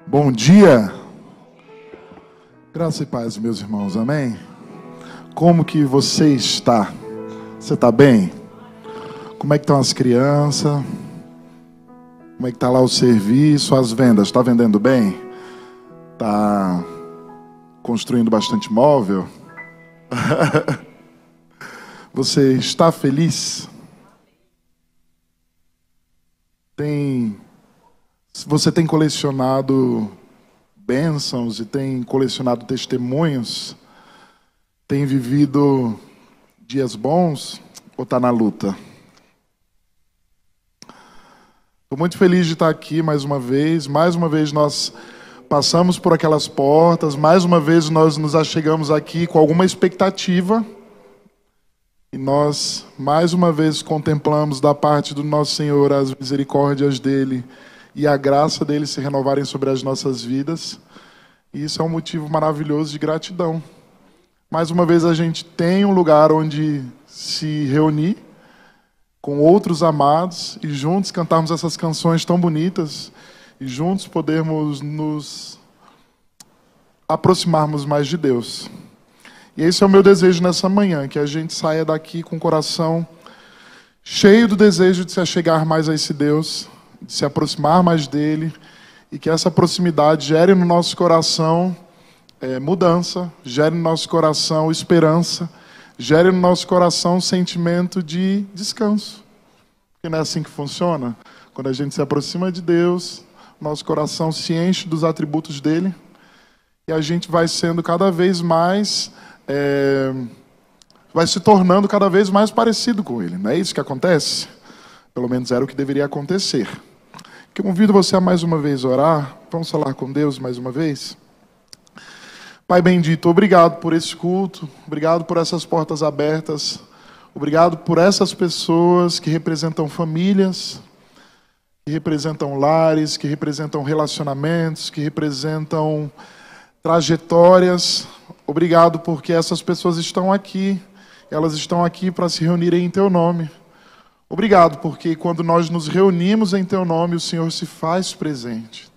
Bom dia, graça e paz, meus irmãos, amém? Como que você está? Você está bem? Como é que estão as crianças? Como é que está lá o serviço, as vendas? Está vendendo bem? Está construindo bastante móvel? Você está feliz? Você tem colecionado bênçãos e tem colecionado testemunhos? Tem vivido dias bons ou está na luta? Estou muito feliz de estar aqui mais uma vez. Mais uma vez nós passamos por aquelas portas. Mais uma vez nós nos achegamos aqui com alguma expectativa. E nós, mais uma vez, contemplamos da parte do nosso Senhor as misericórdias dEle e a graça dEle se renovarem sobre as nossas vidas. E isso é um motivo maravilhoso de gratidão. Mais uma vez a gente tem um lugar onde se reunir com outros amados e juntos cantarmos essas canções tão bonitas e juntos podermos nos aproximarmos mais de Deus. E esse é o meu desejo nessa manhã, que a gente saia daqui com o coração cheio do desejo de se achegar mais a esse Deus, de se aproximar mais dEle, e que essa proximidade gere no nosso coração mudança, gere no nosso coração esperança, gere no nosso coração um sentimento de descanso. Porque não é assim que funciona? Quando a gente se aproxima de Deus, nosso coração se enche dos atributos dEle, e a gente vai sendo cada vez mais... vai se tornando cada vez mais parecido com Ele. Não é isso que acontece? Pelo menos era o que deveria acontecer. Eu convido você a mais uma vez orar. Vamos falar com Deus mais uma vez? Pai bendito, obrigado por esse culto. Obrigado por essas portas abertas. Obrigado por essas pessoas que representam famílias, que representam lares, que representam relacionamentos, que representam trajetórias. Obrigado porque essas pessoas estão aqui. Elas estão aqui para se reunirem em Teu nome. Obrigado porque quando nós nos reunimos em Teu nome, o Senhor se faz presente.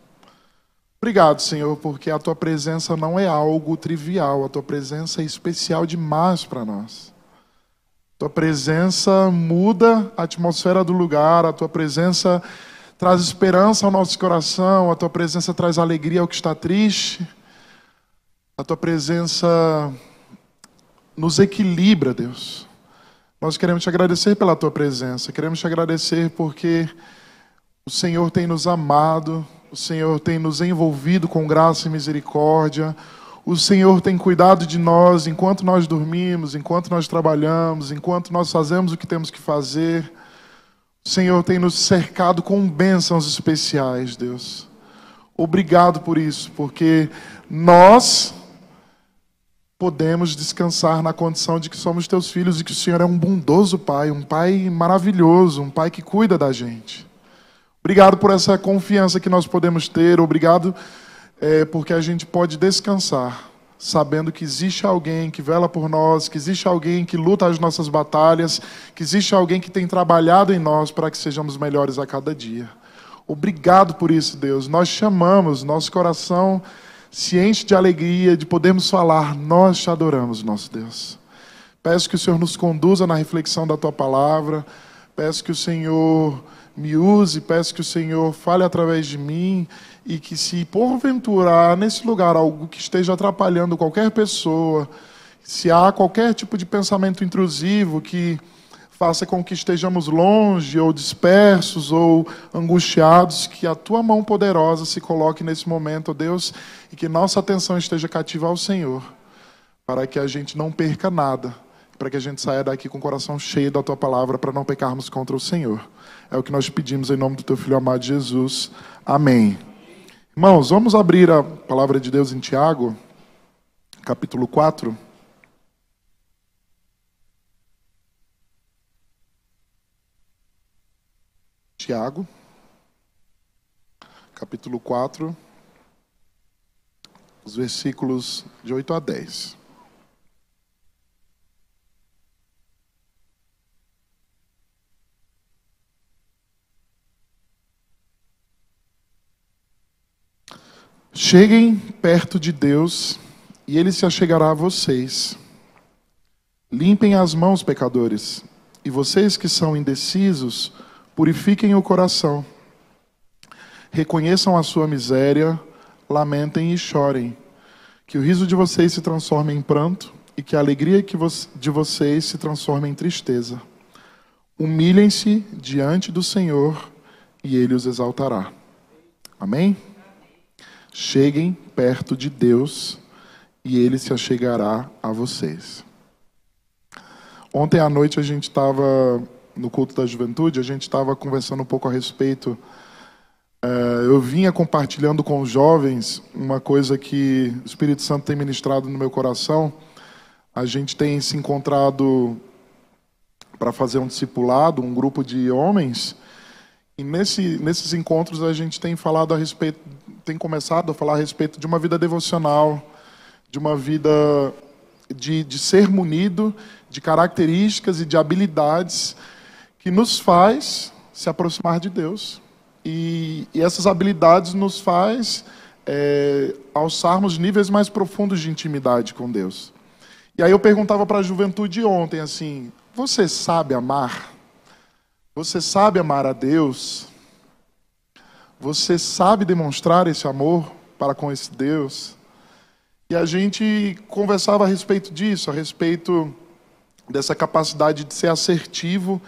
Obrigado, Senhor, porque a Tua presença não é algo trivial. A Tua presença é especial demais para nós. A Tua presença muda a atmosfera do lugar. A Tua presença traz esperança ao nosso coração. A Tua presença traz alegria ao que está triste. A Tua presença nos equilibra, Deus. Nós queremos Te agradecer pela Tua presença. Queremos Te agradecer porque o Senhor tem nos amado. O Senhor tem nos envolvido com graça e misericórdia. O Senhor tem cuidado de nós enquanto nós dormimos, enquanto nós trabalhamos, enquanto nós fazemos o que temos que fazer. O Senhor tem nos cercado com bênçãos especiais, Deus. Obrigado por isso, porque nós podemos descansar na condição de que somos Teus filhos e que o Senhor é um bondoso Pai, um Pai maravilhoso, um Pai que cuida da gente. Obrigado por essa confiança que nós podemos ter. Obrigado porque a gente pode descansar, sabendo que existe alguém que vela por nós, que existe alguém que luta as nossas batalhas, que existe alguém que tem trabalhado em nós para que sejamos melhores a cada dia. Obrigado por isso, Deus. Nós chamamos, nosso coração se enche de alegria de podermos falar, nós Te adoramos, nosso Deus. Peço que o Senhor nos conduza na reflexão da Tua palavra. Peço que o Senhor me use, peço que o Senhor fale através de mim e que se porventura há nesse lugar algo que esteja atrapalhando qualquer pessoa, se há qualquer tipo de pensamento intrusivo que faça com que estejamos longe ou dispersos ou angustiados, que a Tua mão poderosa se coloque nesse momento, ó Deus, e que nossa atenção esteja cativa ao Senhor, para que a gente não perca nada, para que a gente saia daqui com o coração cheio da Tua palavra, para não pecarmos contra o Senhor. É o que nós pedimos em nome do Teu Filho amado Jesus. Amém. Irmãos, vamos abrir a palavra de Deus em Tiago, capítulo 4. Tiago, capítulo 4, os versículos de 8 a 10. Cheguem perto de Deus e Ele se achegará a vocês. Limpem as mãos, pecadores, e vocês que são indecisos, purifiquem o coração. Reconheçam a sua miséria, lamentem e chorem. Que o riso de vocês se transforme em pranto e que a alegria de vocês se transforme em tristeza. Humilhem-se diante do Senhor e Ele os exaltará. Amém? Cheguem perto de Deus e Ele se achegará a vocês. Ontem à noite a gente estava no culto da juventude, a gente estava conversando um pouco a respeito. Eu vinha compartilhando com os jovens uma coisa que o Espírito Santo tem ministrado no meu coração. A gente tem se encontrado para fazer um discipulado, um grupo de homens, e nesses encontros a gente tem falado a respeito, tem começado a falar a respeito de uma vida devocional, de uma vida de ser munido de características e de habilidades que nos faz se aproximar de Deus. E essas habilidades nos faz alçarmos níveis mais profundos de intimidade com Deus. E aí eu perguntava para a juventude ontem, assim, você sabe amar? Você sabe amar a Deus? Você sabe demonstrar esse amor para com esse Deus? E a gente conversava a respeito disso, a respeito dessa capacidade de ser assertivo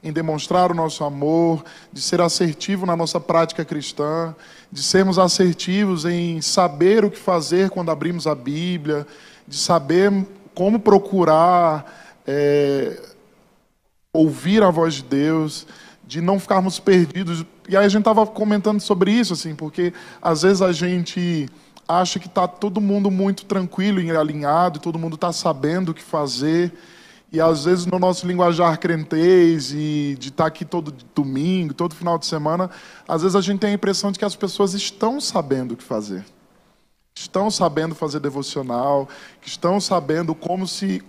em demonstrar o nosso amor, de ser assertivo na nossa prática cristã, de sermos assertivos em saber o que fazer quando abrimos a Bíblia, de saber como procurar ouvir a voz de Deus, de não ficarmos perdidos. E aí a gente estava comentando sobre isso, assim, porque às vezes a gente acha que está todo mundo muito tranquilo e alinhado, todo mundo está sabendo o que fazer. E às vezes no nosso linguajar crentez e de estar aqui todo domingo, todo final de semana, às vezes a gente tem a impressão de que as pessoas estão sabendo o que fazer. Estão sabendo fazer devocional, que estão sabendo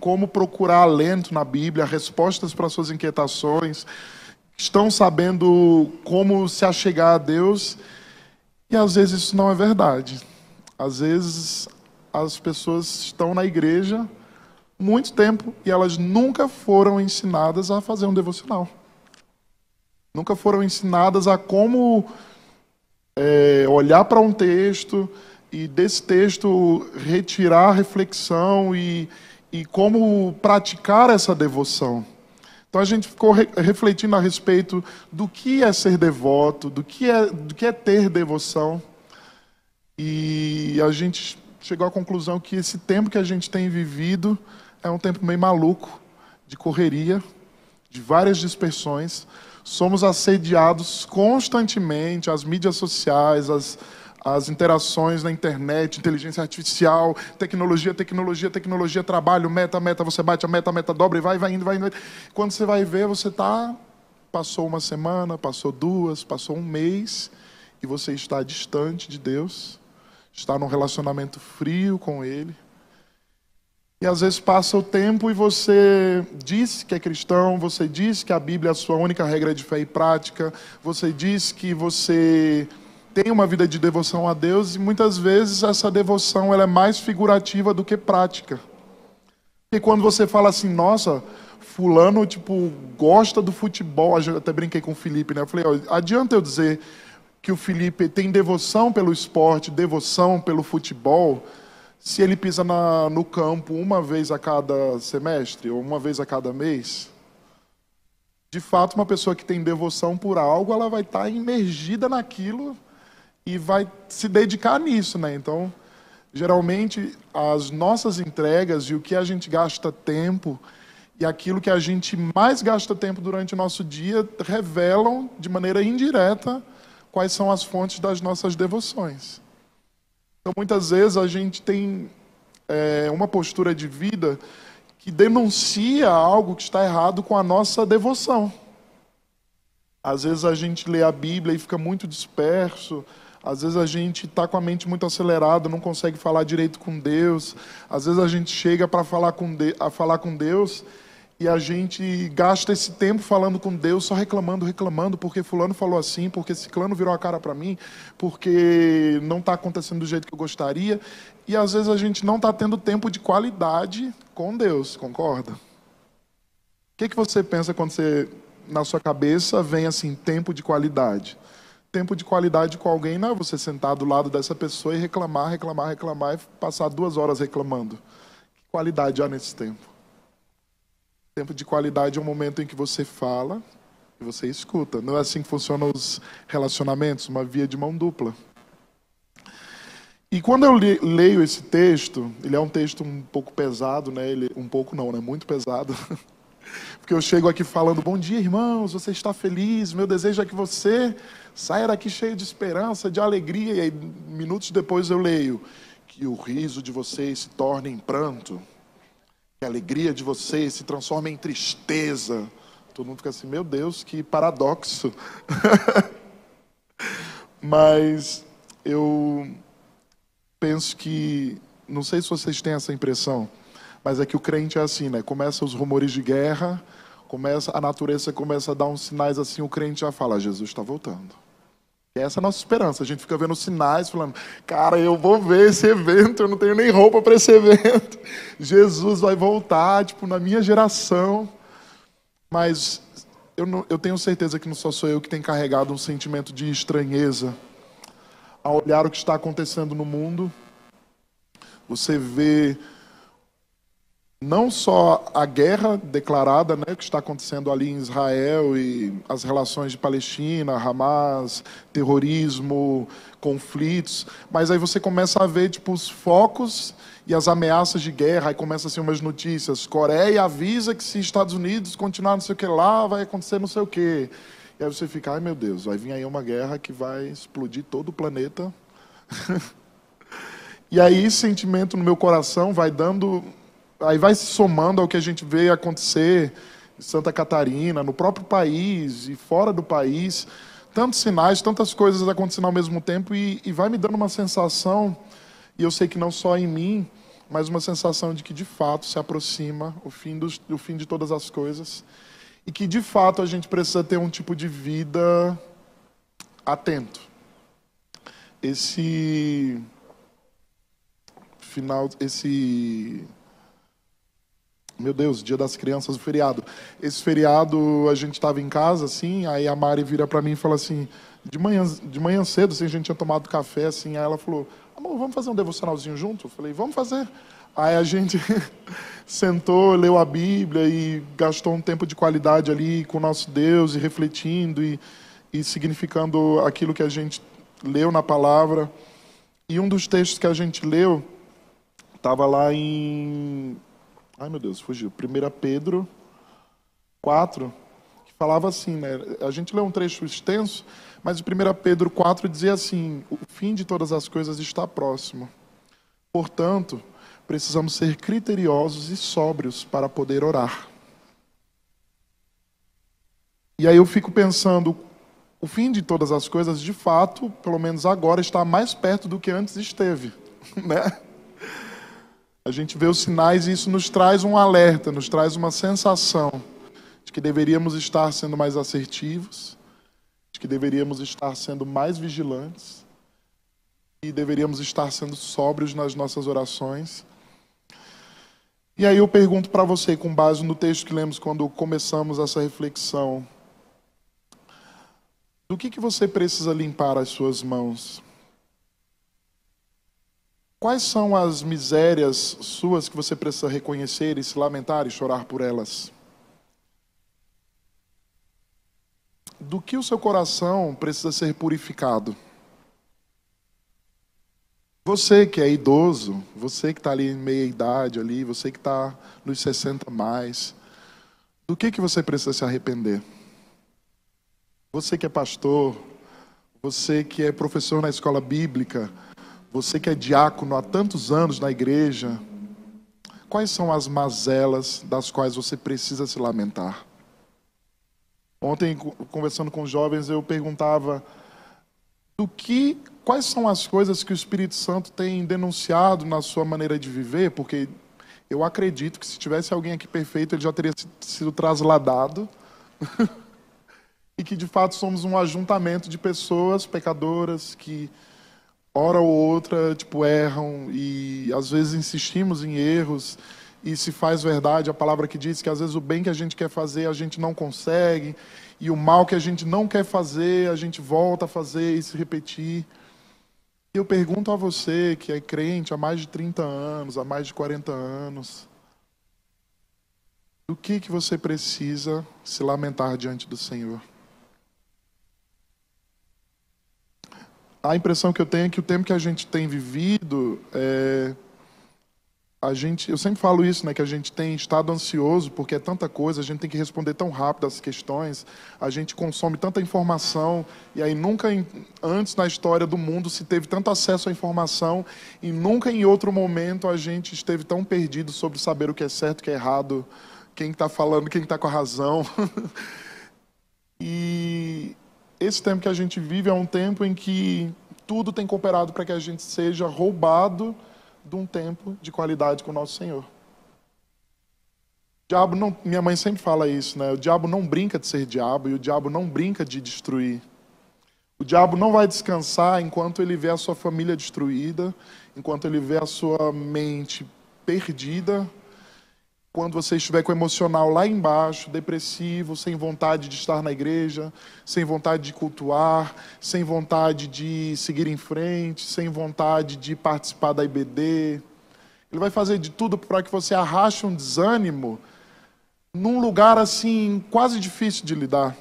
como procurar alento na Bíblia, respostas para suas inquietações, estão sabendo como se achegar a Deus, e às vezes isso não é verdade. Às vezes as pessoas estão na igreja muito tempo e elas nunca foram ensinadas a fazer um devocional. Nunca foram ensinadas a como olhar para um texto e desse texto retirar a reflexão e como praticar essa devoção. Então a gente ficou refletindo a respeito do que é ser devoto, do que é ter devoção. E a gente chegou à conclusão que esse tempo que a gente tem vivido é um tempo meio maluco, de correria, de várias dispersões. Somos assediados constantemente, as mídias sociais, as interações na internet, inteligência artificial, tecnologia, trabalho, meta, você bate a meta dobra e vai indo. Quando você vai ver, passou uma semana, passou duas, passou um mês, e você está distante de Deus, está num relacionamento frio com Ele. E às vezes passa o tempo e você diz que é cristão, você diz que a Bíblia é a sua única regra de fé e prática, você diz que você tem uma vida de devoção a Deus, e muitas vezes essa devoção ela é mais figurativa do que prática. E quando você fala assim, nossa, fulano gosta do futebol, eu até brinquei com o Felipe, né? Eu falei, adianta eu dizer que o Felipe tem devoção pelo esporte, devoção pelo futebol, se ele pisa no campo uma vez a cada semestre ou uma vez a cada mês? De fato, uma pessoa que tem devoção por algo, ela vai estar imergida naquilo e vai se dedicar nisso, né? Então, geralmente, as nossas entregas e o que a gente gasta tempo e aquilo que a gente mais gasta tempo durante o nosso dia revelam, de maneira indireta, quais são as fontes das nossas devoções. Então, muitas vezes, a gente tem uma postura de vida que denuncia algo que está errado com a nossa devoção. Às vezes, a gente lê a Bíblia e fica muito disperso. Às vezes, a gente está com a mente muito acelerada, não consegue falar direito com Deus. Às vezes, a gente chega para falar com Deus E a gente gasta esse tempo falando com Deus, só reclamando, reclamando, porque fulano falou assim, porque ciclano virou a cara para mim, porque não está acontecendo do jeito que eu gostaria. E às vezes a gente não está tendo tempo de qualidade com Deus, concorda? O que você pensa quando você, na sua cabeça, vem assim, tempo de qualidade? Tempo de qualidade com alguém não é você sentar do lado dessa pessoa e reclamar, reclamar, reclamar e passar 2 horas reclamando. Que qualidade há nesse tempo? Tempo de qualidade é um momento em que você fala e você escuta. Não é assim que funcionam os relacionamentos, uma via de mão dupla. E quando eu leio esse texto, ele é um texto um pouco pesado, né? Um pouco não, né? Muito pesado. Porque eu chego aqui falando, bom dia, irmãos, você está feliz? Meu desejo é que você saia daqui cheio de esperança, de alegria. E aí, minutos depois eu leio que o riso de vocês se torne em pranto, que a alegria de vocês se transforme em tristeza. Todo mundo fica assim, meu Deus, que paradoxo. Mas eu penso que, não sei se vocês têm essa impressão, mas é que o crente é assim, né? Começa os rumores de guerra, a natureza começa a dar uns sinais assim, o crente já fala, Jesus está voltando. E essa é a nossa esperança. A gente fica vendo sinais, falando, cara, eu vou ver esse evento, eu não tenho nem roupa para esse evento. Jesus vai voltar, tipo, na minha geração. Mas eu tenho certeza que não só sou eu que tenho carregado um sentimento de estranheza ao olhar o que está acontecendo no mundo. Você vê não só a guerra declarada, né, que está acontecendo ali em Israel e as relações de Palestina, Hamas, terrorismo, conflitos, mas aí você começa a ver tipo, os focos e as ameaças de guerra, aí começa assim umas notícias, Coreia avisa que se Estados Unidos continuar não sei o que lá, vai acontecer não sei o que. E aí você fica, ai meu Deus, vai vir aí uma guerra que vai explodir todo o planeta. E aí esse sentimento no meu coração vai dando... Aí vai se somando ao que a gente vê acontecer em Santa Catarina, no próprio país e fora do país. Tantos sinais, tantas coisas acontecendo ao mesmo tempo e vai me dando uma sensação, e eu sei que não só em mim, mas uma sensação de que de fato se aproxima o fim de todas as coisas e que de fato a gente precisa ter um tipo de vida atento. Meu Deus, Dia das Crianças, o feriado. Esse feriado a gente estava em casa, assim, aí a Mari vira para mim e fala assim, de manhã cedo, assim, a gente tinha tomado café, assim, aí ela falou, amor, vamos fazer um devocionalzinho junto? Eu falei, vamos fazer. Aí a gente sentou, leu a Bíblia e gastou um tempo de qualidade ali com o nosso Deus e refletindo e significando aquilo que a gente leu na palavra. E um dos textos que a gente leu estava lá em... Ai, meu Deus, fugiu. 1 Pedro 4, que falava assim, né? A gente leu um trecho extenso, mas 1 Pedro 4 dizia assim, o fim de todas as coisas está próximo. Portanto, precisamos ser criteriosos e sóbrios para poder orar. E aí eu fico pensando, o fim de todas as coisas, de fato, pelo menos agora, está mais perto do que antes esteve, né? A gente vê os sinais e isso nos traz um alerta, nos traz uma sensação de que deveríamos estar sendo mais assertivos, de que deveríamos estar sendo mais vigilantes e deveríamos estar sendo sóbrios nas nossas orações. E aí eu pergunto para você, com base no texto que lemos quando começamos essa reflexão, do que você precisa limpar as suas mãos? Quais são as misérias suas que você precisa reconhecer e se lamentar e chorar por elas? Do que o seu coração precisa ser purificado? Você que é idoso, você que está ali em meia idade, ali, você que está nos 60 mais, do que você precisa se arrepender? Você que é pastor, você que é professor na escola bíblica, você que é diácono há tantos anos na igreja, quais são as mazelas das quais você precisa se lamentar? Ontem, conversando com os jovens, eu perguntava quais são as coisas que o Espírito Santo tem denunciado na sua maneira de viver, porque Eu acredito que se tivesse alguém aqui perfeito, ele já teria sido trasladado. E que de fato somos um ajuntamento de pessoas pecadoras que, hora ou outra, erram e às vezes insistimos em erros e se faz verdade a palavra que diz que às vezes o bem que a gente quer fazer a gente não consegue e o mal que a gente não quer fazer a gente volta a fazer e se repetir. E eu pergunto a você que é crente há mais de 30 anos, há mais de 40 anos, do que você precisa se lamentar diante do Senhor? A impressão que eu tenho é que o tempo que a gente tem vivido, eu sempre falo isso, né, que a gente tem estado ansioso porque é tanta coisa, a gente tem que responder tão rápido as questões, a gente consome tanta informação, e aí nunca antes na história do mundo se teve tanto acesso à informação, e nunca em outro momento a gente esteve tão perdido sobre saber o que é certo, o que é errado, quem está falando, quem está com a razão. E esse tempo que a gente vive é um tempo em que tudo tem cooperado para que a gente seja roubado de um tempo de qualidade com o nosso Senhor. O diabo não, minha mãe sempre fala isso, né? O diabo não brinca de ser diabo e o diabo não brinca de destruir. O diabo não vai descansar enquanto ele vê a sua família destruída, enquanto ele vê a sua mente perdida, quando você estiver com o emocional lá embaixo, depressivo, sem vontade de estar na igreja, sem vontade de cultuar, sem vontade de seguir em frente, sem vontade de participar da IBD. Ele vai fazer de tudo para que você arraste um desânimo num lugar assim, quase difícil de lidar.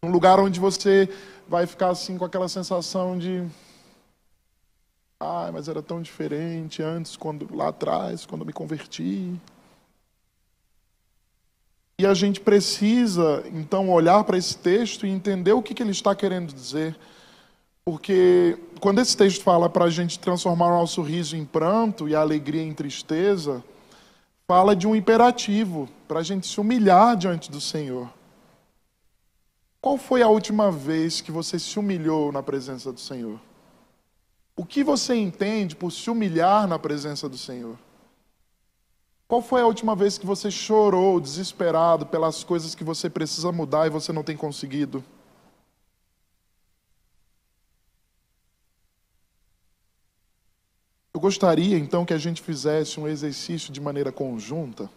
Num lugar onde você vai ficar assim com aquela sensação de mas era tão diferente antes, lá atrás, quando eu me converti. E a gente precisa, então, olhar para esse texto e entender o que ele está querendo dizer. Porque quando esse texto fala para a gente transformar o nosso riso em pranto e a alegria em tristeza, fala de um imperativo para a gente se humilhar diante do Senhor. Qual foi a última vez que você se humilhou na presença do Senhor? O que você entende por se humilhar na presença do Senhor? Qual foi a última vez que você chorou, desesperado, pelas coisas que você precisa mudar e você não tem conseguido? Eu gostaria, então, que a gente fizesse um exercício de maneira conjunta.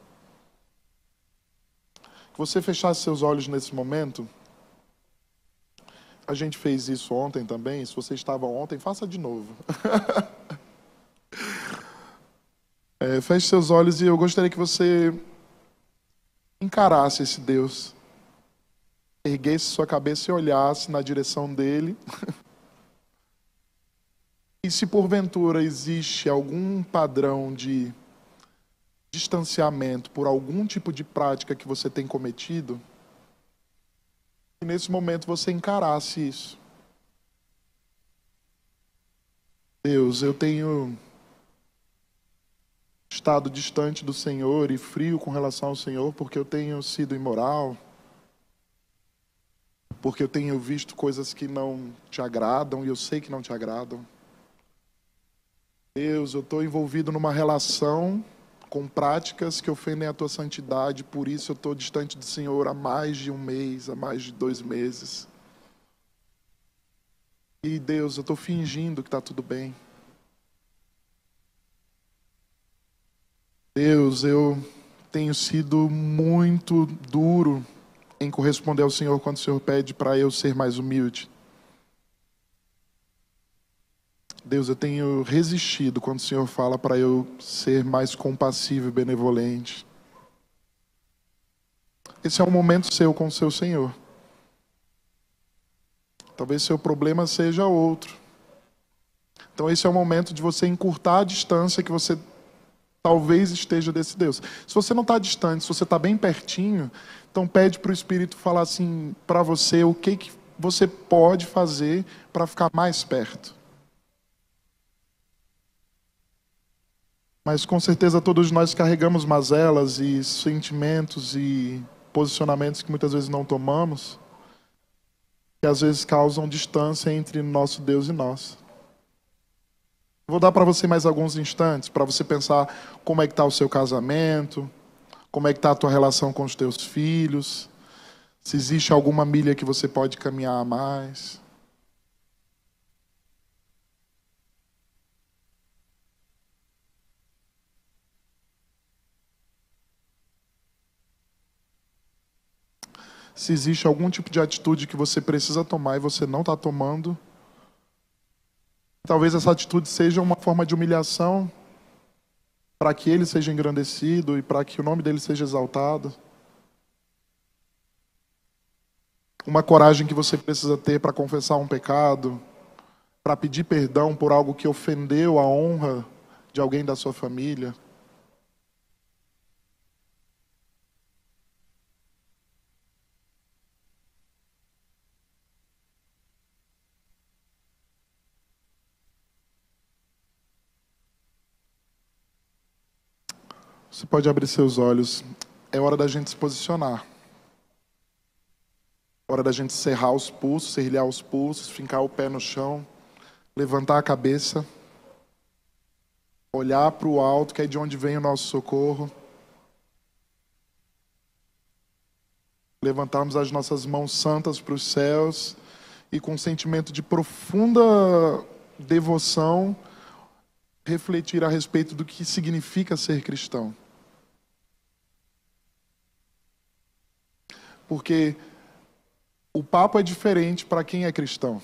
Que você fechasse seus olhos nesse momento. A gente fez isso ontem também. Se você estava ontem, faça de novo. Feche seus olhos e eu gostaria que você encarasse esse Deus. Erguesse sua cabeça e olhasse na direção dele. E se porventura existe algum padrão de distanciamento por algum tipo de prática que você tem cometido, que nesse momento você encarasse isso. Deus, eu tenho estado distante do Senhor e frio com relação ao Senhor porque eu tenho sido imoral, porque eu tenho visto coisas que não te agradam e eu sei que não te agradam. Deus, eu estou envolvido numa relação com práticas que ofendem a tua santidade, por isso eu estou distante do Senhor há mais de um mês, há mais de 2 meses. E Deus, eu estou fingindo que está tudo bem. Deus, eu tenho sido muito duro em corresponder ao Senhor quando o Senhor pede para eu ser mais humilde. Deus, eu tenho resistido quando o Senhor fala para eu ser mais compassivo e benevolente. Esse é um momento seu com o seu Senhor. Talvez seu problema seja outro. Então esse é o momento de você encurtar a distância que você talvez esteja desse Deus. Se você não está distante, se você está bem pertinho, então pede para o Espírito falar assim para você o que você pode fazer para ficar mais perto. Mas com certeza todos nós carregamos mazelas e sentimentos e posicionamentos que muitas vezes não tomamos, que às vezes causam distância entre nosso Deus e nós. Vou dar para você mais alguns instantes para você pensar como é que está o seu casamento, como é que está a tua relação com os teus filhos, se existe alguma milha que você pode caminhar a mais. Se existe algum tipo de atitude que você precisa tomar e você não está tomando, talvez essa atitude seja uma forma de humilhação para que ele seja engrandecido e para que o nome dele seja exaltado. Uma coragem que você precisa ter para confessar um pecado, para pedir perdão por algo que ofendeu a honra de alguém da sua família. Você pode abrir seus olhos. É hora da gente se posicionar. É hora da gente cerrar os pulsos, serrilhar os pulsos, fincar o pé no chão, levantar a cabeça, olhar para o alto, que é de onde vem o nosso socorro. Levantarmos as nossas mãos santas para os céus e com um sentimento de profunda devoção, refletir a respeito do que significa ser cristão. Porque o papo é diferente para quem é cristão.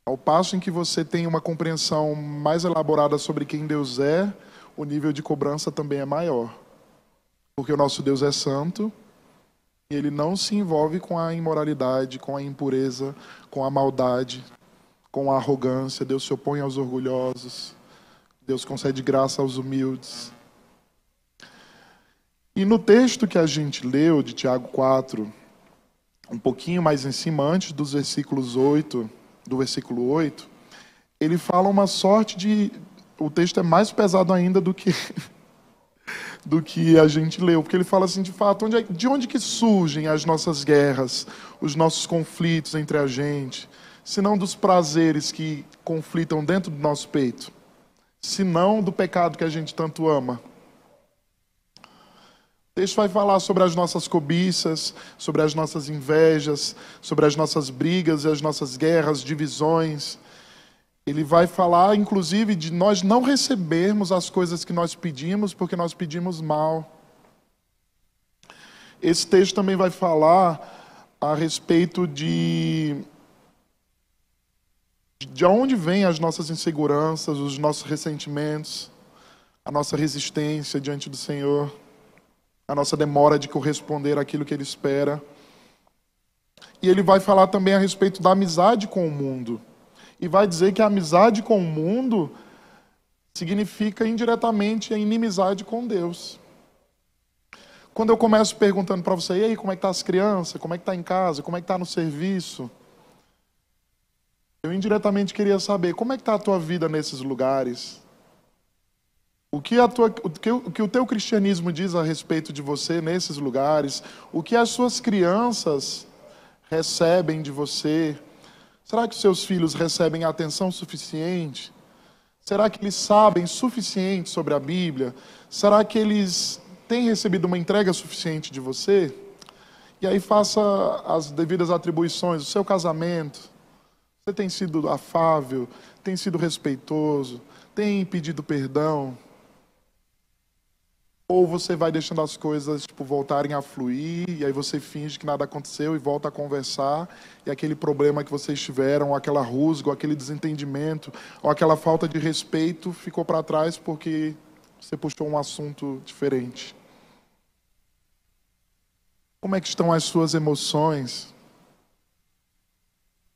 Ao passo em que você tem uma compreensão mais elaborada sobre quem Deus é, o nível de cobrança também é maior. Porque o nosso Deus é santo e ele não se envolve com a imoralidade, com a impureza, com a maldade, com a arrogância. Deus se opõe aos orgulhosos. Deus concede graça aos humildes. E no texto que a gente leu de Tiago 4, um pouquinho mais em cima, antes dos versículos 8, do versículo 8, ele fala uma sorte de... O texto é mais pesado ainda do que a gente leu, porque ele fala assim, de fato, de onde que surgem as nossas guerras, os nossos conflitos entre a gente, se não dos prazeres que conflitam dentro do nosso peito, se não do pecado que a gente tanto ama. O texto vai falar sobre as nossas cobiças, sobre as nossas invejas, sobre as nossas brigas e as nossas guerras, divisões. Ele vai falar, inclusive, de nós não recebermos as coisas que nós pedimos porque nós pedimos mal. Esse texto também vai falar a respeito de onde vêm as nossas inseguranças, os nossos ressentimentos, a nossa resistência diante do Senhor, a nossa demora de corresponder àquilo que Ele espera. E ele vai falar também a respeito da amizade com o mundo. E vai dizer que a amizade com o mundo significa indiretamente a inimizade com Deus. Quando eu começo perguntando para você, e aí, como é que tá as crianças? Como é que tá em casa? Como é que tá no serviço? Eu indiretamente queria saber, como é que tá a tua vida nesses lugares? O que o teu cristianismo diz a respeito de você nesses lugares? O que as suas crianças recebem de você? Será que os seus filhos recebem atenção suficiente? Será que eles sabem suficiente sobre a Bíblia? Será que eles têm recebido uma entrega suficiente de você? E aí faça as devidas atribuições. O seu casamento, você tem sido afável, tem sido respeitoso, tem pedido perdão? Ou você vai deixando as coisas voltarem a fluir, e aí você finge que nada aconteceu e volta a conversar, e aquele problema que vocês tiveram, ou aquela rusga, ou aquele desentendimento, ou aquela falta de respeito ficou para trás porque você puxou um assunto diferente. Como é que estão as suas emoções?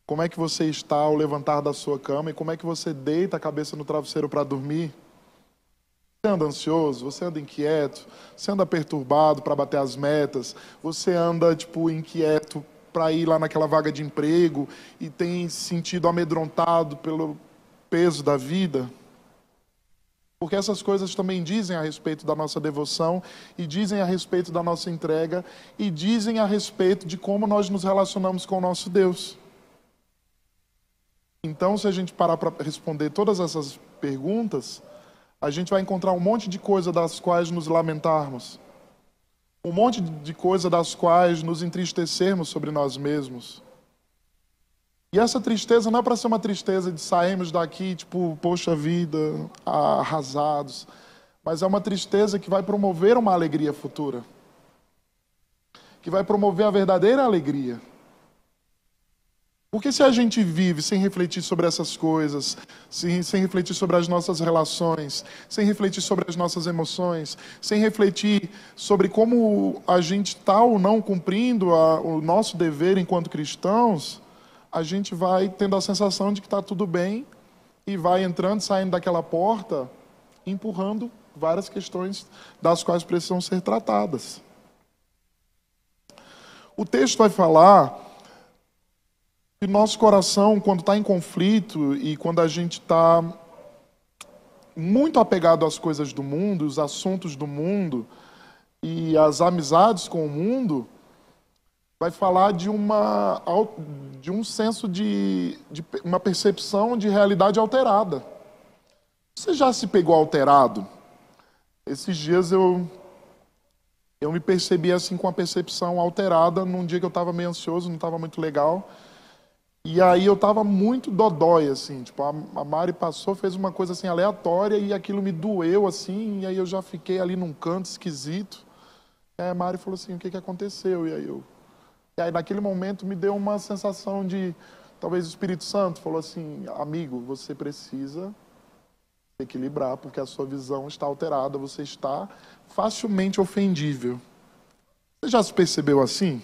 Como é que você está ao levantar da sua cama, e como é que você deita a cabeça no travesseiro para dormir? Você anda ansioso, você anda inquieto, você anda perturbado para bater as metas, você anda inquieto para ir lá naquela vaga de emprego e tem se sentido amedrontado pelo peso da vida? Porque essas coisas também dizem a respeito da nossa devoção, e dizem a respeito da nossa entrega, e dizem a respeito de como nós nos relacionamos com o nosso Deus. Então, se a gente parar para responder todas essas perguntas, a gente vai encontrar um monte de coisa das quais nos lamentarmos, um monte de coisa das quais nos entristecermos sobre nós mesmos. E essa tristeza não é para ser uma tristeza de sairmos daqui, tipo, poxa vida, arrasados, mas é uma tristeza que vai promover uma alegria futura, que vai promover a verdadeira alegria. Porque se a gente vive sem refletir sobre essas coisas, sem refletir sobre as nossas relações, sem refletir sobre as nossas emoções, sem refletir sobre como a gente está ou não cumprindo o nosso dever enquanto cristãos, a gente vai tendo a sensação de que está tudo bem e vai entrando, saindo daquela porta, empurrando várias questões das quais precisam ser tratadas. O texto vai falar que nosso coração, quando está em conflito e quando a gente está muito apegado às coisas do mundo, os assuntos do mundo e as amizades com o mundo, vai falar de um senso de uma percepção de realidade alterada. Você já se pegou alterado? Esses dias eu me percebi assim com a percepção alterada num dia que eu estava meio ansioso, não estava muito legal. E aí eu estava muito dodói, assim, tipo, a Mari passou, fez uma coisa assim aleatória e aquilo me doeu, assim, e aí eu já fiquei ali num canto esquisito. E aí a Mari falou assim, o que aconteceu? E aí naquele momento me deu uma sensação de, talvez o Espírito Santo falou assim, amigo, você precisa se equilibrar, porque a sua visão está alterada, você está facilmente ofendível. Você já se percebeu assim?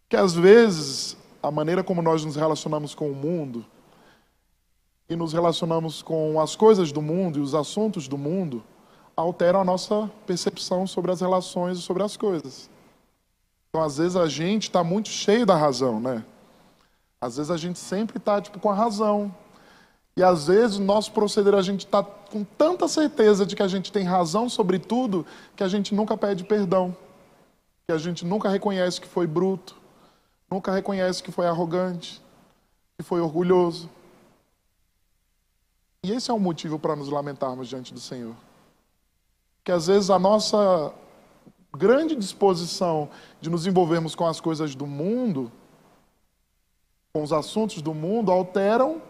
Que às vezes a maneira como nós nos relacionamos com o mundo e nos relacionamos com as coisas do mundo e os assuntos do mundo alteram a nossa percepção sobre as relações e sobre as coisas. Então, às vezes a gente está muito cheio da razão, né? Às vezes a gente sempre está tipo com a razão. E às vezes o nosso proceder a gente está com tanta certeza de que a gente tem razão sobre tudo que a gente nunca pede perdão, que a gente nunca reconhece que foi bruto, nunca reconhece que foi arrogante, que foi orgulhoso. E esse é um motivo para nos lamentarmos diante do Senhor. Que às vezes a nossa grande disposição de nos envolvermos com as coisas do mundo, com os assuntos do mundo, alteram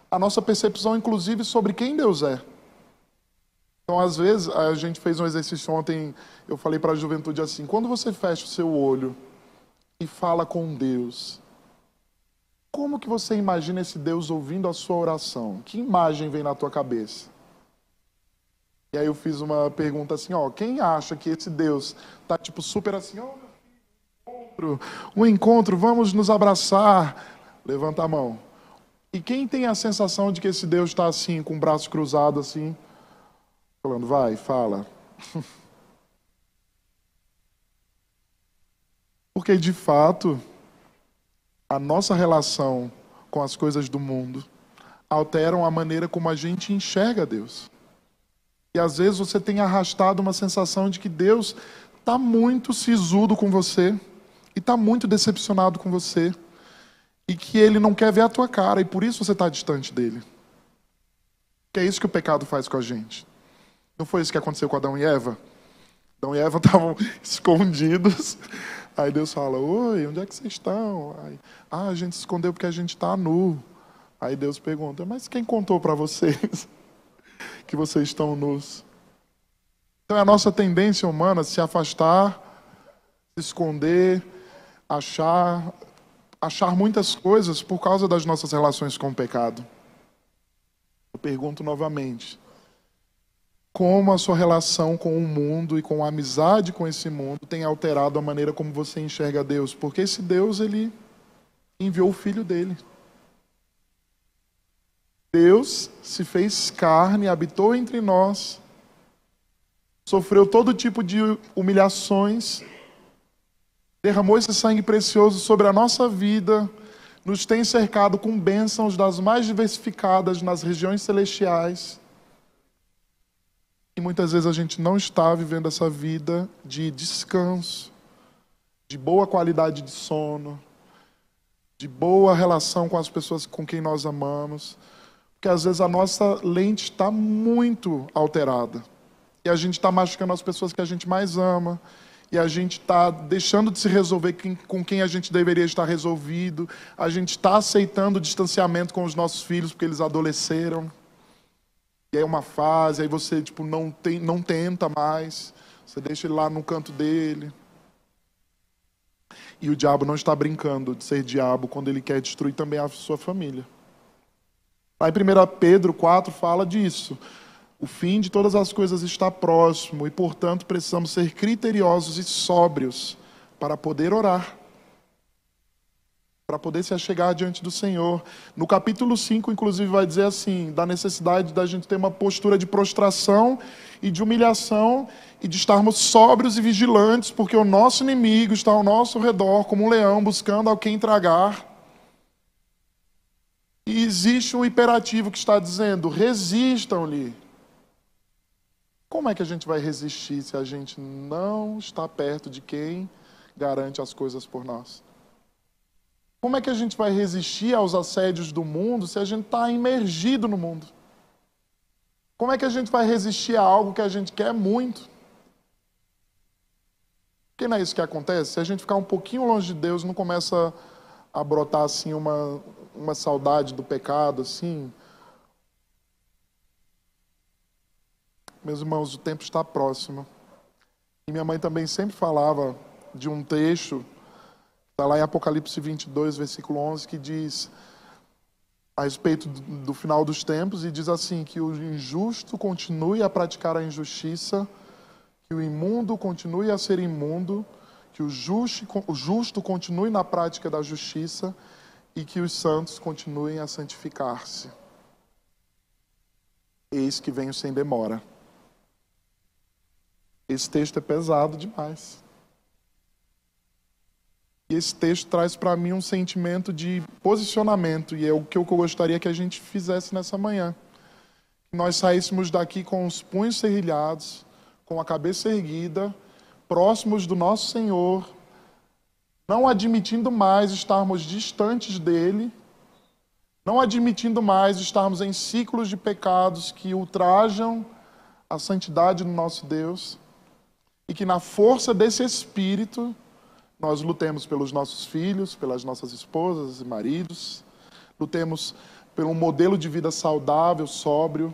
a nossa percepção, inclusive, sobre quem Deus é. Então, às vezes, a gente fez um exercício ontem, eu falei para a juventude assim, quando você fecha o seu olho e fala com Deus, como que você imagina esse Deus ouvindo a sua oração? Que imagem vem na tua cabeça? E aí eu fiz uma pergunta assim, quem acha que esse Deus tá tipo super assim, um encontro, vamos nos abraçar, levanta a mão. E quem tem a sensação de que esse Deus está assim, com o braço cruzado assim, falando, vai, fala. Porque, de fato, a nossa relação com as coisas do mundo alteram a maneira como a gente enxerga Deus. E, às vezes, você tem arrastado uma sensação de que Deus está muito sisudo com você e está muito decepcionado com você e que Ele não quer ver a tua cara e, por isso, você está distante dEle. Que é isso que o pecado faz com a gente. Não foi isso que aconteceu com Adão e Eva? Adão e Eva estavam escondidos. Aí Deus fala, oi, onde é que vocês estão? Aí, a gente se escondeu porque a gente está nu. Aí Deus pergunta, mas quem contou para vocês que vocês estão nus? Então é a nossa tendência humana se afastar, se esconder, achar muitas coisas por causa das nossas relações com o pecado. Eu pergunto novamente, como a sua relação com o mundo e com a amizade com esse mundo tem alterado a maneira como você enxerga Deus? Porque esse Deus, Ele enviou o Filho dEle. Deus se fez carne, habitou entre nós, sofreu todo tipo de humilhações, derramou esse sangue precioso sobre a nossa vida, nos tem cercado com bênçãos das mais diversificadas nas regiões celestiais. E muitas vezes a gente não está vivendo essa vida de descanso, de boa qualidade de sono, de boa relação com as pessoas com quem nós amamos, porque às vezes a nossa lente está muito alterada e a gente está machucando as pessoas que a gente mais ama, e a gente está deixando de se resolver com quem a gente deveria estar resolvido, a gente está aceitando o distanciamento com os nossos filhos porque eles adolesceram, e aí é uma fase, aí você não tenta mais, você deixa ele lá no canto dele. E o diabo não está brincando de ser diabo quando ele quer destruir também a sua família. Lá em 1 Pedro 4 fala disso. O fim de todas as coisas está próximo e, portanto, precisamos ser criteriosos e sóbrios para poder orar, para poder se achegar diante do Senhor. No capítulo 5, inclusive, vai dizer assim, da necessidade da gente ter uma postura de prostração e de humilhação e de estarmos sóbrios e vigilantes, porque o nosso inimigo está ao nosso redor como um leão buscando a quem tragar. E existe um imperativo que está dizendo, resistam-lhe. Como é que a gente vai resistir se a gente não está perto de quem garante as coisas por nós? Como é que a gente vai resistir aos assédios do mundo se a gente está imergido no mundo? Como é que a gente vai resistir a algo que a gente quer muito? Porque não é isso que acontece? Se a gente ficar um pouquinho longe de Deus, não começa a brotar assim uma saudade do pecado, assim. Meus irmãos, o tempo está próximo. E minha mãe também sempre falava de um trecho, está lá em Apocalipse 22, versículo 11, que diz a respeito do final dos tempos, e diz assim, que o injusto continue a praticar a injustiça, que o imundo continue a ser imundo, que o justo continue na prática da justiça e que os santos continuem a santificar-se. Eis que venho sem demora. Esse texto é pesado demais. E esse texto traz para mim um sentimento de posicionamento, e é o que eu gostaria que a gente fizesse nessa manhã. Que nós saíssemos daqui com os punhos serrilhados, com a cabeça erguida, próximos do nosso Senhor, não admitindo mais estarmos distantes dele, não admitindo mais estarmos em ciclos de pecados que ultrajam a santidade do nosso Deus, e que na força desse Espírito nós lutemos pelos nossos filhos, pelas nossas esposas e maridos, lutemos por um modelo de vida saudável, sóbrio,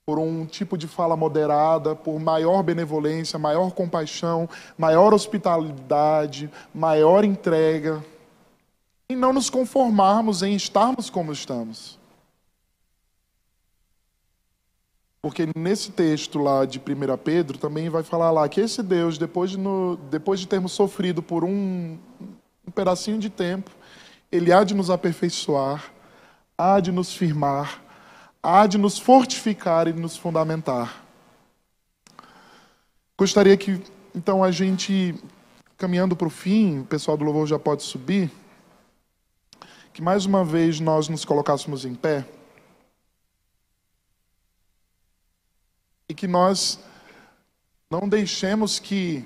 por um tipo de fala moderada, por maior benevolência, maior compaixão, maior hospitalidade, maior entrega, e não nos conformarmos em estarmos como estamos. Porque nesse texto lá de 1 Pedro também vai falar lá que esse Deus, depois de termos sofrido por um pedacinho de tempo, Ele há de nos aperfeiçoar, há de nos firmar, há de nos fortificar e nos fundamentar. Gostaria que, então, a gente, caminhando para o fim, o pessoal do louvor já pode subir, que mais uma vez nós nos colocássemos em pé, e que nós não deixemos que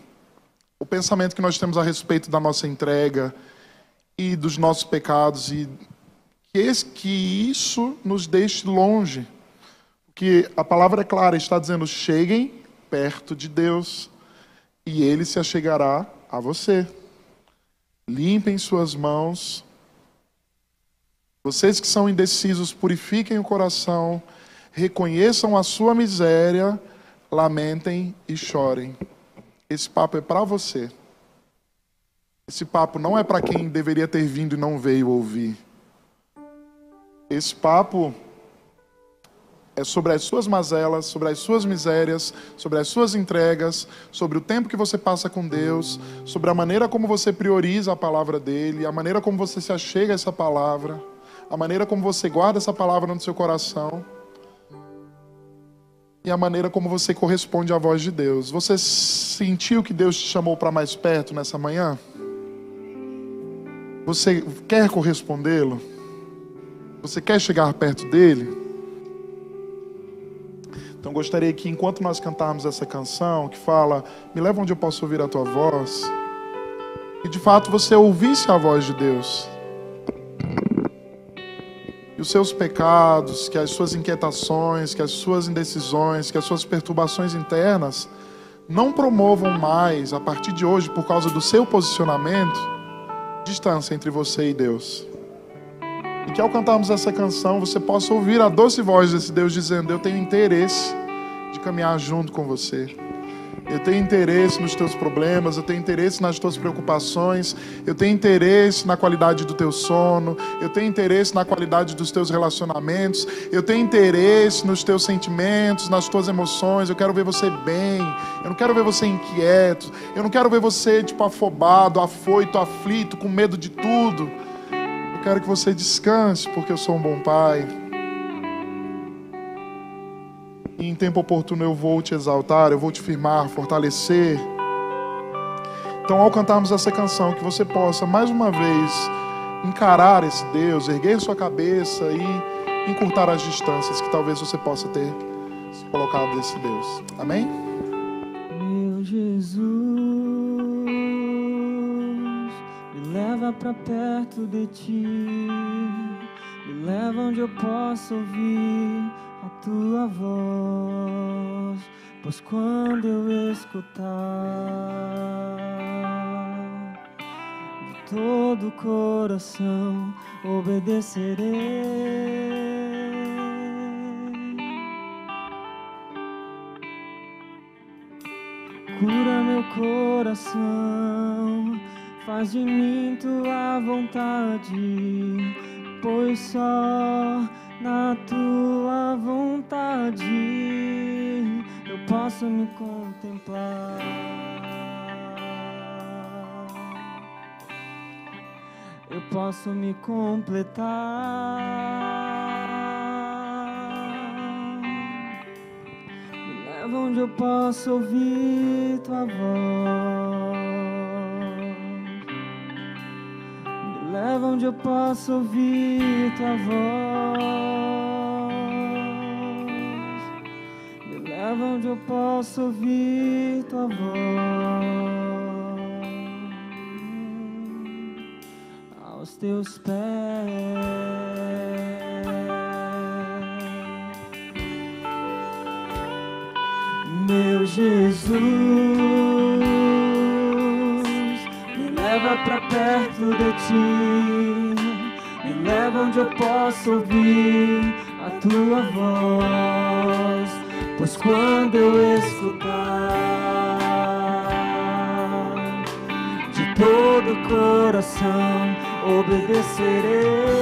o pensamento que nós temos a respeito da nossa entrega e dos nossos pecados, e que isso nos deixe longe. Porque a palavra é clara, está dizendo, cheguem perto de Deus e Ele se achegará a você. Limpem suas mãos. Vocês que são indecisos, purifiquem o coração, reconheçam a sua miséria, lamentem e chorem. Esse papo é para você. Esse papo não é para quem deveria ter vindo e não veio ouvir. Esse papo é sobre as suas mazelas, sobre as suas misérias, sobre as suas entregas, sobre o tempo que você passa com Deus, sobre a maneira como você prioriza a palavra dele, a maneira como você se achega a essa palavra, a maneira como você guarda essa palavra no seu coração e a maneira como você corresponde à voz de Deus. Você sentiu que Deus te chamou para mais perto nessa manhã? Você quer correspondê-lo? Você quer chegar perto dele? Então gostaria que, enquanto nós cantarmos essa canção que fala, me leva onde eu posso ouvir a tua voz, que de fato você ouvisse a voz de Deus. E os seus pecados, que as suas inquietações, que as suas indecisões, que as suas perturbações internas não promovam mais, a partir de hoje, por causa do seu posicionamento, distância entre você e Deus. E que ao cantarmos essa canção, você possa ouvir a doce voz desse Deus dizendo: eu tenho interesse de caminhar junto com você. Eu tenho interesse nos teus problemas, eu tenho interesse nas tuas preocupações, eu tenho interesse na qualidade do teu sono, eu tenho interesse na qualidade dos teus relacionamentos, eu tenho interesse nos teus sentimentos, nas tuas emoções. Eu quero ver você bem, eu não quero ver você inquieto, eu não quero ver você afobado, afoito, aflito, com medo de tudo. Eu quero que você descanse, porque eu sou um bom pai. E em tempo oportuno eu vou te exaltar, eu vou te firmar, fortalecer. Então, ao cantarmos essa canção, que você possa mais uma vez encarar esse Deus, erguer sua cabeça e encurtar as distâncias que talvez você possa ter se colocado desse Deus. Amém? Meu Jesus, me leva pra perto de ti, me leva onde eu possa ouvir a tua voz, pois quando eu escutar, de todo o coração obedecerei. Cura meu coração, faz de mim tua vontade, pois só na tua vontade eu posso me contemplar. Eu posso me completar. Me leva onde eu posso ouvir tua voz. Me leva onde eu posso ouvir tua voz. Me leva onde eu posso ouvir tua voz. Aos teus pés, meu Jesus, me leva pra perto de ti, me leva onde eu posso ouvir a tua voz, pois quando eu escutar, de todo o coração obedecerei.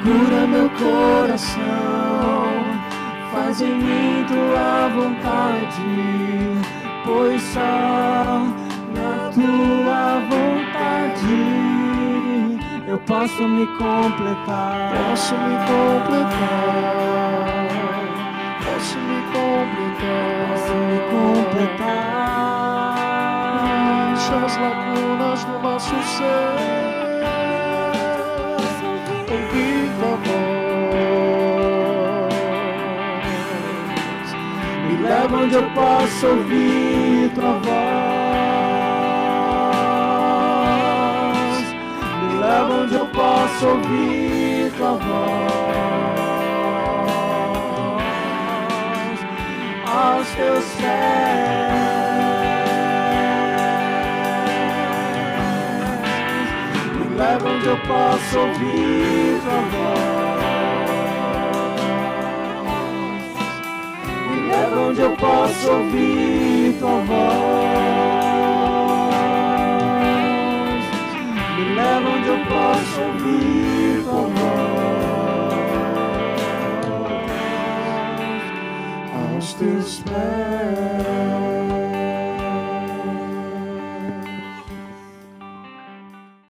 Cura meu coração, faz em mim tua vontade, pois só na tua vontade eu posso me completar. Posso me completar. Posso me completar. Posso me completar. Enche as lacunas do nosso ser. Ouvir tua voz. Me leva onde eu posso ouvir tua voz. Me leva onde eu posso ouvir tua voz. Aos teus pés, me leva onde eu posso ouvir tua voz. Me leva onde eu posso ouvir tua voz. Me leva onde eu posso ouvir tua voz. Aos teus pés.